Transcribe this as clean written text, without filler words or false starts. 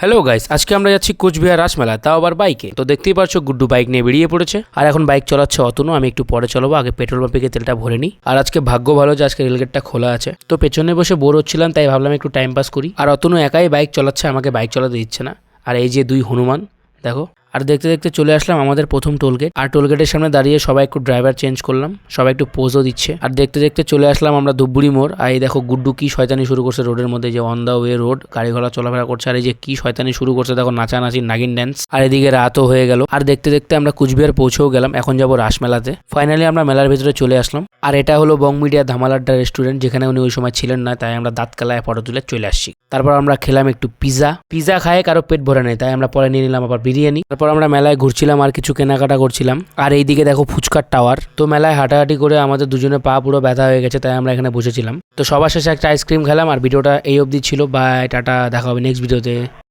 Hello guys, আজকে আমরা যাচ্ছি কোচবিহার রাসমেলা, তাও আবার বাইকে। তো দেখতেই পাচ্ছ গুড্ডু বাইক নিয়ে বেরিয়ে পড়েছে, আর এখন বাইক চালাচ্ছে অতনু। আমি একটু পরে চালাবো, আগে পেট্রোল পাম্পে গিয়ে তেলটা ভরে নিই। আর আজকে ভাগ্য ভালো যে আজকে রেলগেটটা খোলা আছে, তো পেছনে বসে বোর হচ্ছিলাম, তাই ভাবলাম একটু টাইম পাস করি। আর অতনু একাই বাইক চালাচ্ছে, আমাকে বাইক চালাতে দিচ্ছে না। আর এই যে দুই হনুমান দেখো। আর দেখতে দেখতে চলে আসলাম আমাদের প্রথম টোলগেট। আর টোলগেটের সামনে দাঁড়িয়ে সবাই একটু ড্রাইভার চেঞ্জ করলাম, সবাই একটু পোজও দিচ্ছে। আর দেখতে দেখতে চলে আসলাম আমরা ধুপগুড়ি মোড়। আর এই দেখো গুড্ডু কি শয়তানি শুরু করছে রোডের মধ্যে, যে অন দা ওয়ে রোড, গাড়ি ঘোড়া চলাফেরা করছে। আর এই যে কি শয়তানি শুরু করছে দেখো, নাচানাচি নাগিন ড্যান্স। আর এদিকে রাতও হয়ে গেল। আর দেখতে দেখতে আমরা কুচবিহার পৌঁছেও গেলাম, এখন যাবো রাসমেলাতে। ফাইনালি আমরা মেলার ভিতরে চলে আসলাম। আর এটা হলো বং মিডিয়া ধামালাড্ডা রেস্টুরেন্ট, যেখানে উনি ওই সময় ছিলেন না, তাই আমরা দাঁত কালায় ফটো তুলে চলে আসছি। তারপর আমরা খেলাম একটু পিজা খায় কারো পেট ভরে নেই, তাই আমরা পরে নিয়ে নিলাম আবার বিরিয়ানি। তারপর আমরা মেলায় ঘুরছিলাম আর কিছু কেনাকাটা করছিলাম। আর এইদিকে দেখো ফুচকার টাওয়ার। তো মেলায় হাঁটাহাঁটি করে আমাদের দুজনে পা পুরো ব্যথা হয়ে গেছে, তাই আমরা এখানে বসেছিলাম। তো সবার শেষে একটা আইসক্রিম খেলাম। আর ভিডিওটা এই অবধি ছিল। বাই, টাটা, দেখা হবে নেক্সট ভিডিওতে।